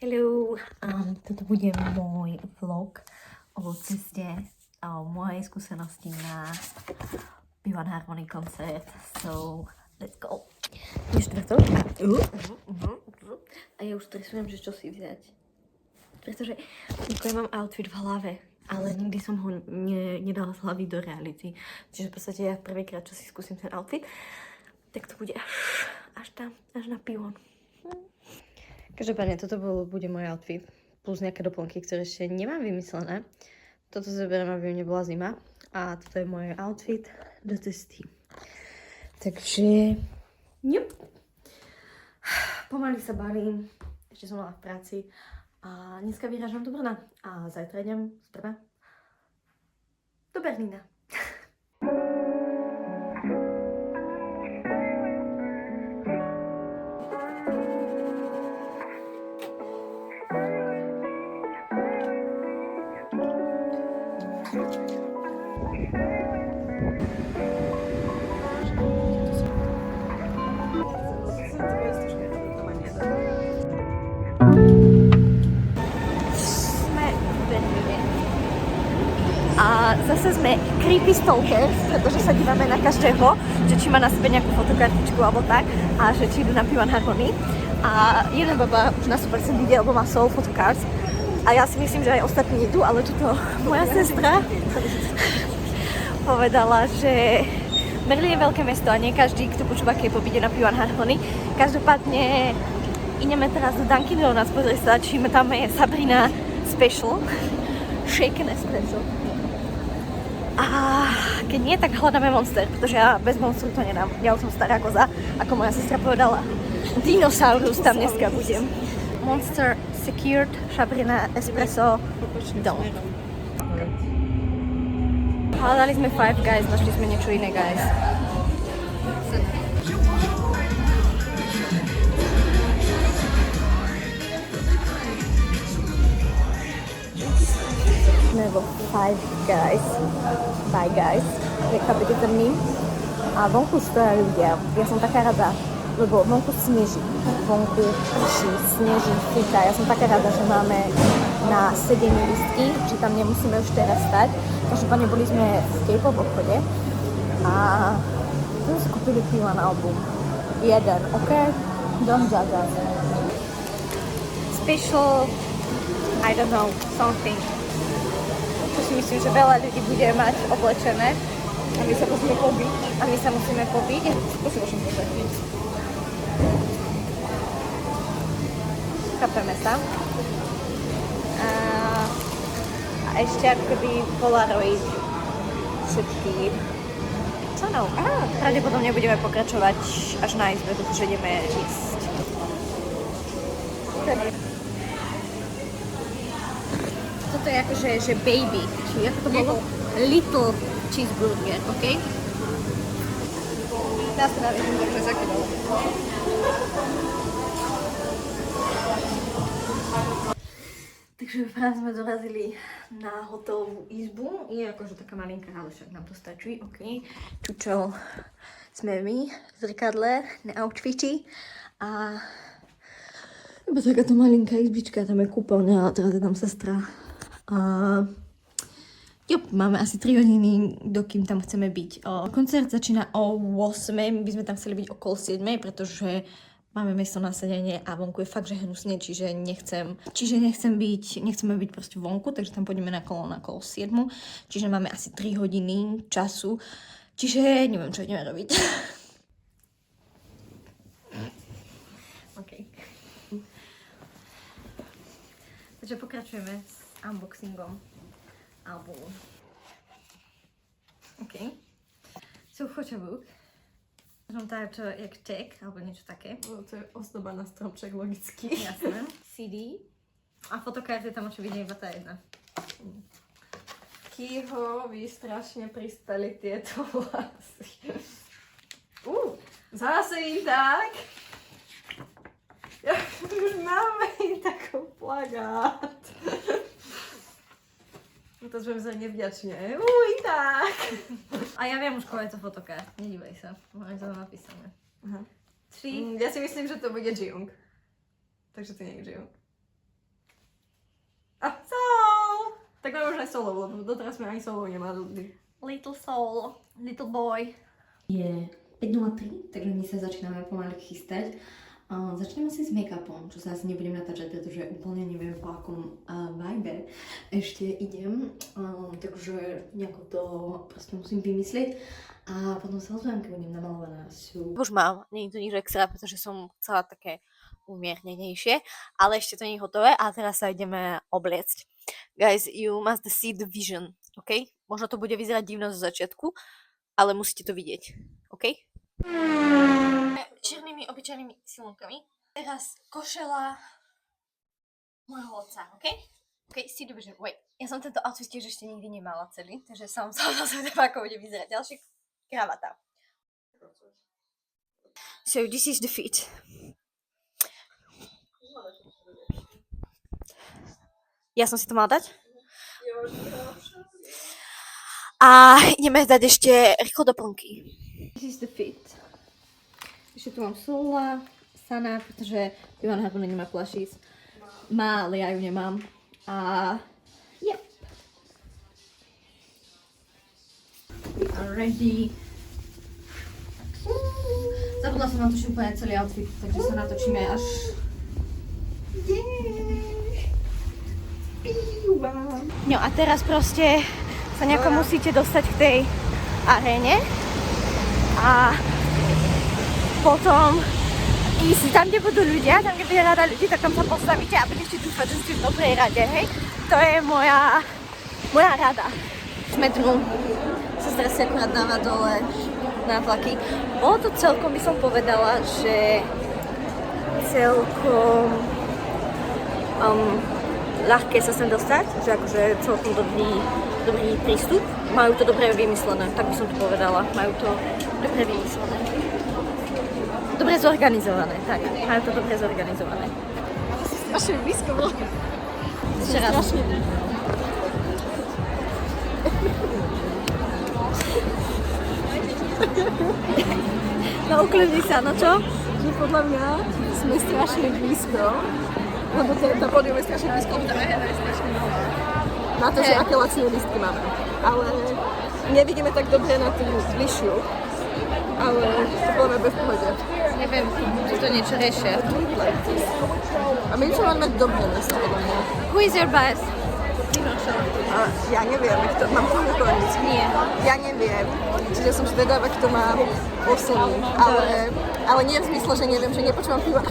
Hello, toto bude môj vlog o ceste a o mojej skúsenosti na P1 Harmony koncert. So, let's go. Je štvrtok a ja už stresujem, že čo si vziať. Pretože ja mám outfit v hlave, ale nikdy som ho nedala z hlavy do reality. Čiže v podstate ja prvýkrát, čo si skúsim ten outfit, tak to bude až tam, až na P1. Každopádne, toto bude môj outfit, plus nejaké doplnky, ktoré ešte nemám vymyslené. Toto zoberiem, aby mi nebola zima. A toto je môj outfit do cesty. Takže, pomaly sa balím, ešte som mala v práci. A dneska vyrážam do Brna. A zajtra idem z Brna do Berlína. A zase sme creepy stalkers, pretože sa dívame na každého, že či má na sebe nejakú fotokartičku alebo tak a že či idú na P1 Harmony. A jeden baba už na 100% videl, lebo má soul photocards. A ja si myslím, že aj ostatní idú, ale tuto moja sestra povedala, že Berlín je veľké mesto a nie každý, kto počúva K-pop, ide na P1 Harmony. Každopádne ideme teraz do Dunkin Donuts, pozrieť sa, či tam je Sabrina Special, Shaken Espresso. A keď nie, tak hľadáme Monster, pretože ja bez Monsteru to nedám. Ja už som stará koza, ako moja sestra povedala. Dinosaurus tam dneska budem. Monster Secured, Sabrina Espresso, Don't. Hľadali sme Five Guys, našli sme niečo iné, guys. Sme vo Five Guys. Bye guys. Nechápete ten mím? A vonku stoja ľudia. Ja som taká rada, lebo vonku sneží. Vonku prší, sneží, fúka. Ja som taká rada, že máme na sedenie lístky, že tam nemusíme už teraz stať. Každopádne boli sme v K-pop obchode a sme si kúpili P1 album. Jeden, OK? Don't judge us. Special, I don't know, something. Čo si myslím, že veľa ľudí bude mať oblečené. A my sa musíme pobiť. A my sa musíme pobiť. Prosím, pobiť. Chápeme sa. A ešte akoby Polaroid všetky. Co no? Pravdepodobne budeme pokračovať až na izbe, pretože ideme jísť. Toto je akože že baby, či ako to bolo? Little cheeseburger, OK? Dá sa naviesť, že to je zakydalo. Takže práve sme dorazili na hotelovú izbu. Je akože taká malinká, ale však nám to stačí, OK? Čučo sme my v zrkadle na outfiti a iba takáto malinká izbička, tam je kúpeľňa a teraz je tam sestra. Máme asi 3 hodiny, dokým tam chceme byť. Koncert začína o 8, my by sme tam chceli byť okolo 7, pretože máme miesto na sedenie a vonku je fakt, že hnusne, čiže nechceme byť proste vonku, takže tam pôjdeme na okolo 7, čiže máme asi 3 hodiny času, čiže neviem, čo ideme robiť. OK. Takže pokračujeme s unboxingom albumu. OK. So, fotobook. Mám to jak tag, alebo niečo také. No, to je ozdoba na stromček, logicky. Jasné. CD. A fotokarty tam očividne iba tá jedna. Kýho, vy strašne pristali tieto vlasy. Zase im tak. Ja, už máme im taký plagát. No to sme za nevďačne. Tak. A ja viem už, koho je to fotokart. Nedívej sa. Máme to napísané. Aha. 3. Ja si myslím, že to bude Jung. Takže to nie je Jung. Tak máme už aj solo, lebo doteraz sme ani solo nemali. Little soul, little boy. Je 5:03, takže my sa začíname pomaly chystať. Začneme si s make-upom, čo sa asi nebudem natáčať, pretože úplne neviem, po akom vibe ešte idem. Takže nejako to proste musím vymyslieť. A potom sa ozvem, keď budem namalovaná. Už mám, nie je to nič extra, pretože som chcela také umiernenejšie, ale ešte to nie je hotové a teraz sa ideme obliecť. Guys, you must see the vision, OK? Možno to bude vyzerať divno zo začiatku, ale musíte to vidieť, OK? Čiernymi obyčajnými silonkami. Teraz košela môjho otca, OK? OK, see the vision. Wait, ja som tento outfit tiež ešte nikdy nemala celý, takže som sa dozvedela, ako bude vyzerať. Ďalšia kravata. So this is the fit. Ja som si to mala dať? A ideme dať ešte rýchlo doplnky. This is the fit. Ešte tu mám Sola, Sana, pretože Ivan Harvey nemá plushies. Má, ale ja ju nemám. A yep. We are ready. Zabudla som natočiť úplne celý outfit, takže sa natočíme až... No a teraz proste sa nejako musíte dostať k tej aréne a potom ísť tam, kde budú ľudia, tam, kde bude rada ľudí, tak tam sa postavíte a budete dúfať, že ste v dobrej rade, hej? To je moja rada. Šmednú sa teraz akurát dáva dole na tlaky. Bolo to celkom, by som povedala, že celkom ľahké sa sem dostať, že akože celkom dobrý prístup. Majú to dobre vymyslené, tak by som to povedala. Majú to dobre vymyslené. Dobre zorganizované, tak. Majú to dobre zorganizované. Strašne blízko bolo. Ešte raz. No ukľudni sa, no čo? Že podľa mňa sme strašne blízko. Lebo to pódium je strašne blízko, lebo tá arena je strašne malá. Na to, že aké lacné lístky máme. Ale nevidíme tak dobre na tú bližšiu. Ale to bolo v pohode. Neviem, či to niečo riešia. A my čo máme dobre miesto, podľa mňa. Who is your bias? Ja neviem, kto mám to po anglicky. Nie. Ja neviem. Čiže som zvedavá, kto má posledný. Ale nie v zmysle, že neviem, že nepočúvam piva.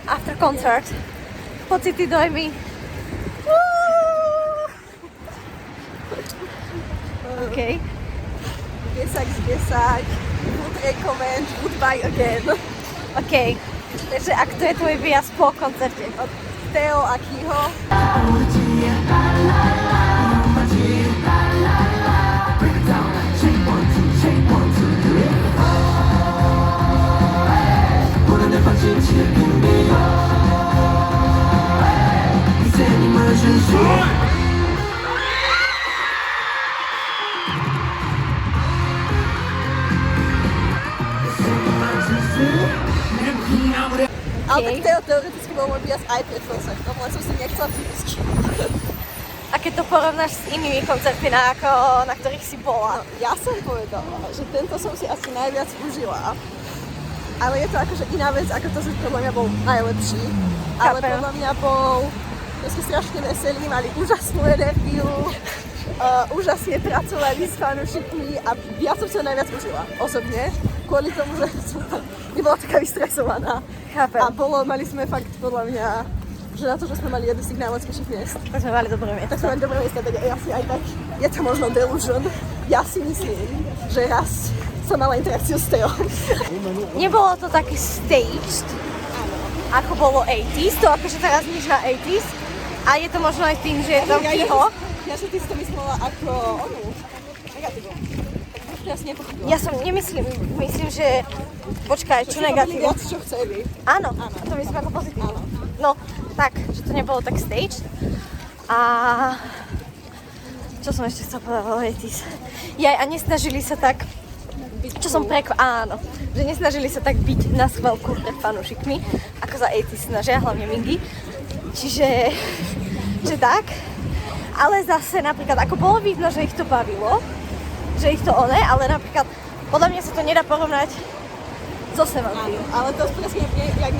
After concert. Pocity, dojmy. OK. 10 z 10. Would recommend, would buy again. OK. Takže ak to je tvoj výjazd po koncerte? Od Theo a Kiho. Ale tak Theo teoreticky bol môj výjazd aj pred koncertom, len som si nechcela prísť. A keď to porovnáš s inými koncertmi, na ktorých si bola? No, ja som povedala, že tento som si asi najviac užila. Ale je to akože iná vec, ako to, že podľa mňa bol najlepší. Ale podľa mňa bol proste strašne veselý, mali úžasnú energiu, úžasne pracovali s fanúšikmi a ja som si ho najviac užila, osobne. Kvôli tomu, že som nebola taká vystresovaná. Chápem. A mali sme fakt, podľa mňa, že na to, že sme mali jednu z tých najlepších miest. Tak sme mali dobré miesto. Tak sme mali dobré miesta, tak ja si aj tak, je to možno delusion. Ja si myslím, že raz som mala interakciu s Teom. Nebolo to také staged, ako bolo 80s, to akože teraz nič na 80s. A je to možno aj tým, že je tam Kiho. Ja som si to myslela ako onu, negatívu. teraz nepochopila. Ja som myslím, že... Počkaj, čo negatívne? Viac, čo chceli. Áno, to myslím ako pozitívne. No, tak, že to nebolo tak stage. A... Čo som ešte chcela povedať o 80s? A nesnažili sa tak... Čo som áno, že nesnažili sa tak byť na schválku pred fanúšikmi, ako za 80s snažia, hlavne Mingy. Čiže, že tak. Ale zase napríklad, ako bolo vidno, že ich to bavilo, že ich to ale napríklad, podľa mňa sa to nedá porovnať so Seventeen. Ale to presne, jak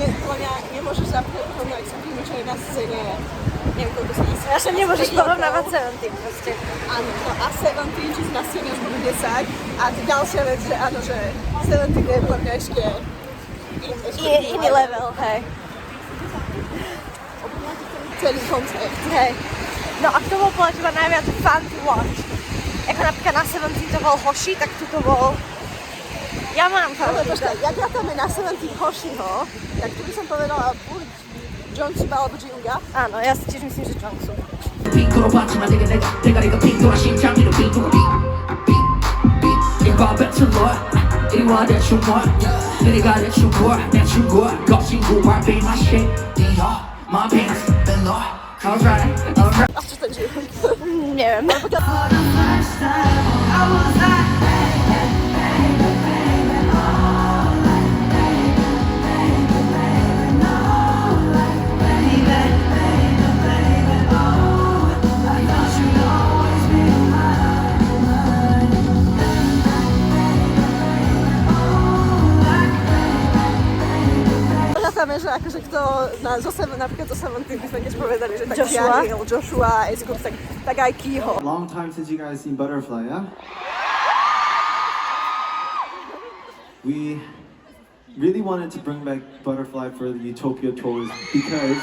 nemôžeš porovnať s tým, čo je na scéne, neviem, koľko sa Ja sa nemôžeš porovnávať Seventeen proste. Áno, no a Seventeen, či si na scéne už budú 10. A ďalšia vec, že áno, že Seventeen je podľa mňa ešte Iný level, hej. celý koncert. Hej. No a kto bol podľa teba najviac fun to watch? Ako napríklad na Seventeen to bol Hoshi, tak tu to bol... Ja mám Ale favorita. počkaj, jak rátame na Seventeen Hoshiho, tak tu by som povedala buď Jongsuba alebo Jinga. Áno, ja si tiež myslím, že Jongsu. 핑크로 봤지만 내가 대가리가 핑크와 심장이도 핑크로 이봐 뱉은 너 이리와 대충 뭐 내가 대충 대충 거친 구말 be my shit my penis been low alright A čo ten Jung? Nie wiem. Rátame, že akože kto napríklad zo Seventeen by sme tiež povedali, že tak Joshua. Jianil, Joshua, Aescoop, tak aj Kiho. Long time since you guys seen Butterfly, yeah? We really wanted to bring back Butterfly for the Utopia tours because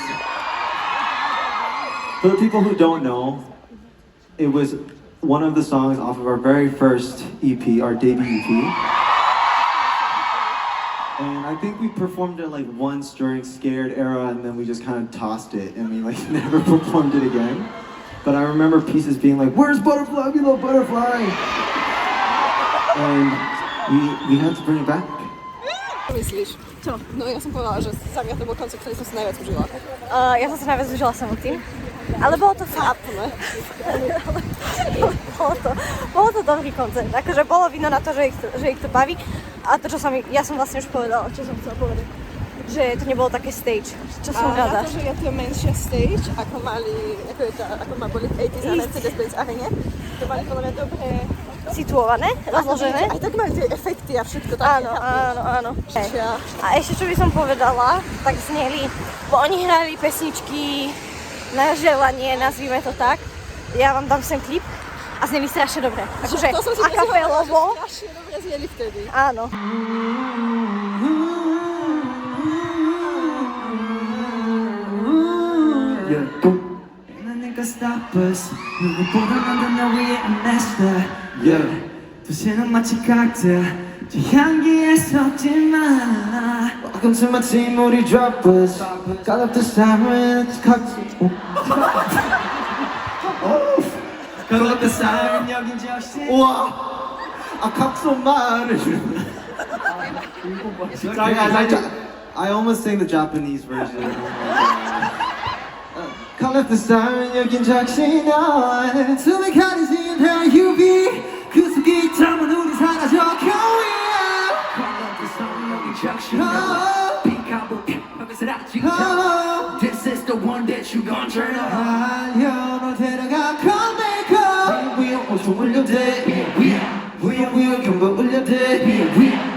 for the people who don't know, it was one of the songs off of our very first EP, our debut EP. And I think we performed it like once during Scared era and then we just kind of tossed it and we like never performed it again. But I remember pieces being like, where's Butterfly? We love Butterfly! And we had to bring it back. Čo myslíš? Čo? No ja som povedala, že za mňa to bol koncert, ktorý som si najviac užila. Ja som sa najviac užila Seventeen. Ale bolo to fakt. Bolo to dobrý koncert. Akože bolo vidno na to, že ich to baví. A to, čo ja som vlastne už povedala, čo som chcela povedať. Že to nebolo také stage, čo som rada. A na to, že je to menšia stage, ako má boli v 80s na Mercedes-Benz arene, to mali podľa mňa dobre situované, rozložené. Aj tak mali tie efekty a všetko také. Áno. A ešte čo by som povedala, tak zneli, bo oni hrali pesničky na želanie, nazvime to tak. Ja vám dám sem klip a zneli strašne dobre. Akože akapelovo. Strašne dobre zneli vtedy. Áno. yeah 난 내가 stop us 누구보다 난더 나 위에 I'm master Yeah. 도시는 마치 칵테일 저 향기에 섞지마 Welcome to my team, Moody Droppers. Got up the siren, it's cocktail. Call the siren 여긴 적신 우와! 아, 각소 말을. Sorry guys, I almost sang the Japanese version. Call up the siren, 여긴 적신아. 숨이 가려진 날 UV 그 속에 담은 우리 사라져 겨울이야 Call up the siren 여긴 적신아 핑크하고 벽에 사라지고 This is the one that you gon' turn on 달려로 데려가 come back home. 위에 엄청 올려대 위에 경보 올려대.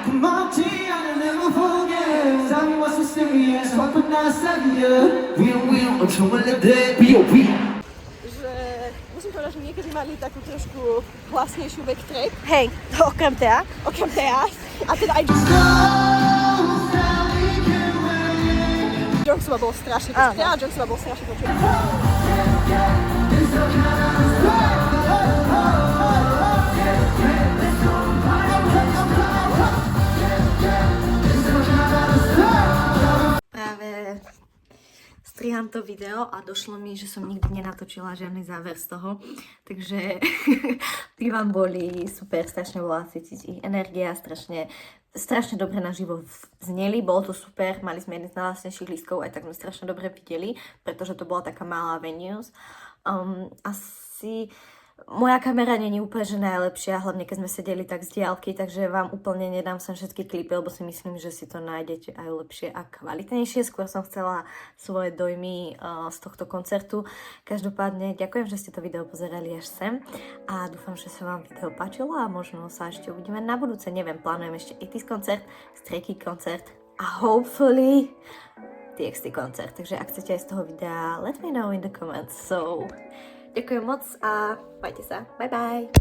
고맙지 않은 내가 포기해. Tell me what's so serious. 화분 나 사귀어. 위에 엄청 올려대 Že musím povedať, že niekedy mali takú trošku hlasnejšiu backtrack, Hej, to okrem teda. okrem Thea. A teda aj Jongsuba bol strašne počuť. Thea a Jongsuba bol strašne počuť. Práve z striham to video a došlo mi, že som nikdy nenatočila žiadny záver z toho, takže tí vám boli super, strašne bola cítiť ich energia, strašne dobre naživo zneli, bolo to super, mali sme jeden z najlasnejších lístkov, aj tak sme strašne dobre videli, pretože to bola taká malá venues. Asi moja kamera nie je úplne že najlepšia, hlavne keď sme sedeli tak z diaľky, takže vám úplne nedám sem všetky klipy, lebo si myslím, že si to nájdete aj lepšie a kvalitnejšie. Skôr som chcela svoje dojmy z tohto koncertu. Každopádne ďakujem, že ste to video pozerali až sem a dúfam, že sa vám video páčilo a možno sa ešte uvidíme na budúce. Neviem, plánujem ešte 80's koncert, Stray Kids koncert a hopefully TXT koncert. Takže ak chcete aj z toho videa, let me know in the comments. So, ďakujem moc a majte sa. Bye bye.